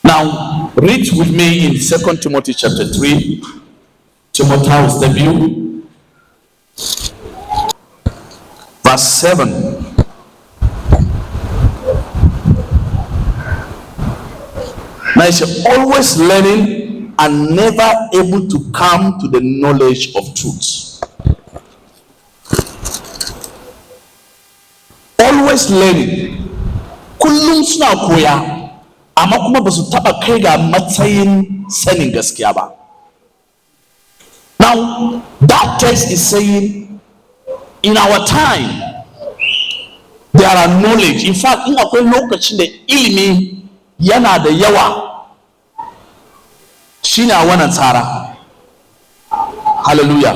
Now, read with me in 2 Timothy chapter 3. Timothy's debut, verse 7. Now, it's always learning and never able to come to the knowledge of truth. Always learning. Kullum suna koya, amma kuma ba su taba kai ga matsayin sanin gaskiya ba. Now, that text is saying, in our time, there are knowledge. In fact, in akwai lokacin da ilimi yana da yawa, shine a wannan tsara. Hallelujah.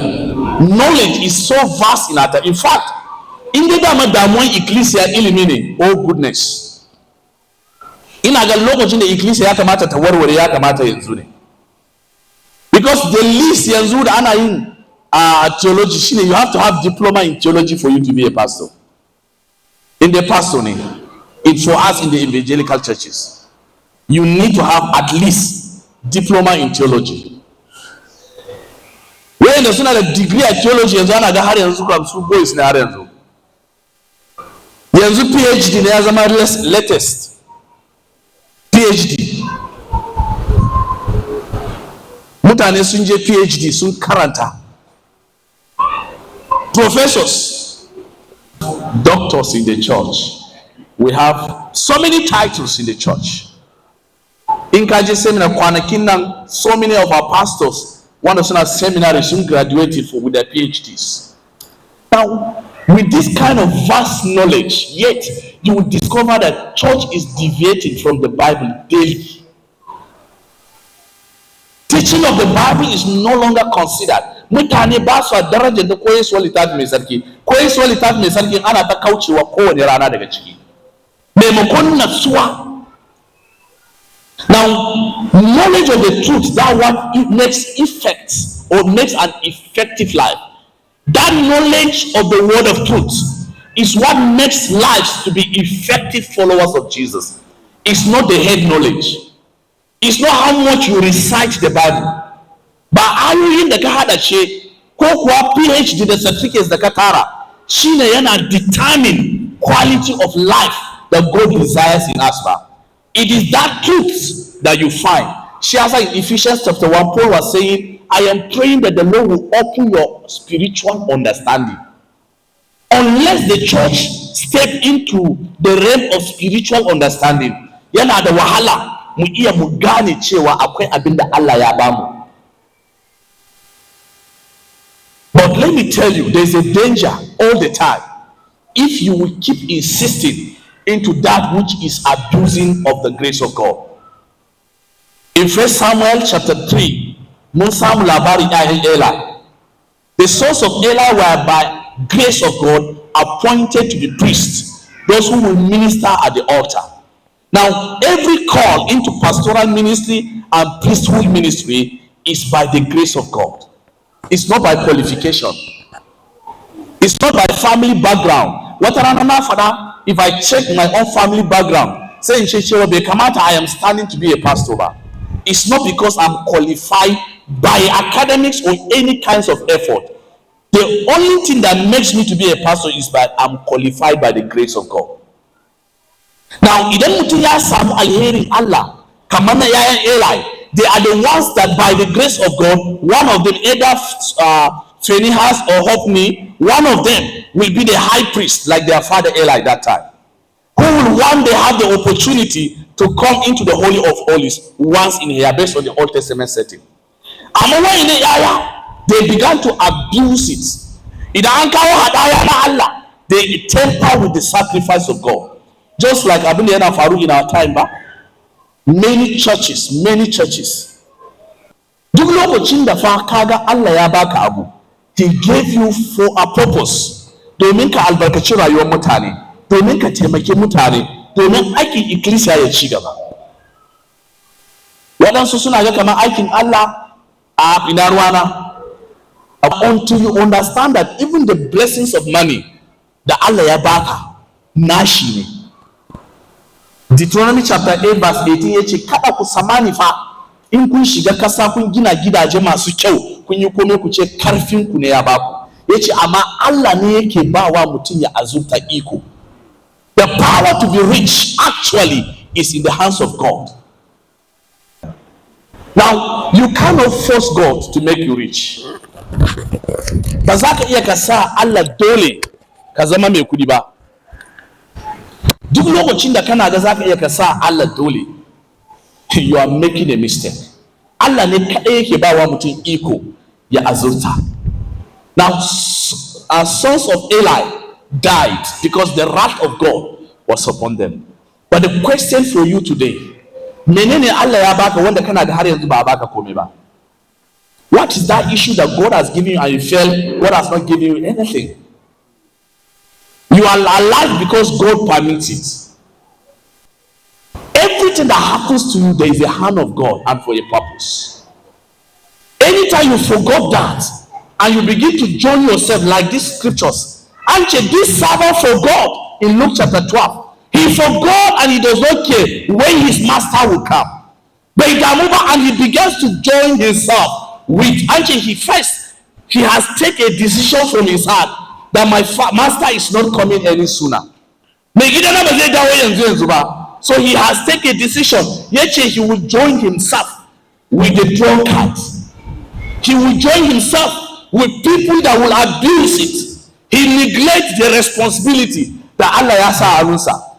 Knowledge is so vast in our time. In fact, in da dama damuwan ecclesia ilimi ne, oh goodness. Ina ga lokacin da ecclesia ya kamata ta warware ya kamata yanzu ne. Because the least yanzu da ana yin theology shine you have to have diploma in theology for you to be a pastor. In the pastoring, it's for us in the evangelical churches. You need to have at least diploma in theology. When there's not a degree in theology, yanzu ana ga har yanzu kam su boys ne har yanzu. Yanzu PhD ne ya zama latest. PhD. Mutane sun je PhD sun karanta. Professors, doctors in the church. We have so many titles in the church. In Kaji seminar kwanakin nan, so many of our pastors, one of our seminaries, soon graduated with their PhDs. Now, with this kind of vast knowledge, yet you will discover that church is deviating from the Bible daily. Teaching of the Bible is no longer considered. Mutane ba su darajar da koyarwar littafi mai sarki. Koyarwar littafi mai sarki ana ta kaucewa kowane rana daga ciki. Maimakon natsuwa. Now, knowledge of the truth, that what makes effect or makes an effective life. That knowledge of the word of truth is what makes lives to be effective followers of Jesus. It's not the head knowledge. It's not how much you recite the Bible. But ayoyin da ka hada ce ko kuwa PhD da certificates da ka tara shine yana determine quality of life that God desires in us ba. It is that truth that you find. She has in Ephesians chapter 1, Paul was saying, I am praying that the Lord will open your spiritual understanding. Unless the church step into the realm of spiritual understanding, yana da wahala mu iya mu gane cewa akwai abin da Allah ya bamu. But let me tell you, there's a danger all the time if you will keep insisting into that which is abusing of the grace of God. In 1 Samuel chapter 3, mun samu labarin ƴaƴan Eli. The sons of Eli were by grace of God appointed to be priests, those who will minister at the altar. Now, every call into pastoral ministry and priesthood ministry is by the grace of God. It's not by qualification. It's not by family background. What father, if I check my own family background, say in Chechewa Bekamata, I am standing to be a pastor. It's not because I'm qualified by academics or any kinds of effort. The only thing that makes me to be a pastor is that I'm qualified by the grace of God. Now, idan mutum ya samu alherin Allah, kamar na yayan Eli, they are the ones that by the grace of God, one of them, either Phinehas or Hophni, one of them will be the high priest like their father Eli that time, who will one day have the opportunity to come into the Holy of Holies once in here based on the Old Testament setting. They began to abuse it. Idan an kawo hadaya na Allah, they tamper with the sacrifice of God. Just like abin da yana faru in our time ba. Many churches. Duk lokacin da fa kaga Allah ya baka abu, He gave you for a purpose. Domin ka albarkaci rayuwar mutane, domin ka taimaki mutane, domin aikin ikkilisiya ya ci gaba. Waɗansu suna ga kamar aikin Allah a ina ruwana. Until you understand that even the blessings of money da Allah ya baka nashi ne. Deuteronomy chapter 8 verse 18 ya ce kada ku samani fa in kun shiga kasa kun gina gidaje masu kyau kun yi komai ku ce karfin ku ne ya baku. Ya ce amma Allah ne yake bawa mutum ya azurta iko. The power to be rich actually is in the hands of God. Now, you cannot force God to make you rich. Ba za ka iya ka sa Allah dole ka zama mai kudi ba. Duk lokacin da kana ga za ka iya ka sa Allah dole, you are making a mistake. Allah ne kaɗai yake ba wa mutum iko ya azurta. Now, our sons of Eli died because the wrath of God was upon them. But the question for you today, menene Allah ya baka wanda kana da har yanzu ba baka komai ba? What is that issue that God has given you and you feel God has not given you anything? You are alive because God permits it. Everything that happens to you, there is a hand of God and for a purpose. Anytime you forgot that and you begin to join yourself like these scriptures, and this servant forgot in Luke chapter 12. He forgot and he does not care when his master will come. But he can move and he begins to join himself with actually he has taken a decision from his heart that my master is not coming any sooner. So he has taken a decision. Yet he will join himself with the drunkards. He will join himself with people that will abuse it. He neglects the responsibility that Allah Yasa Arusa.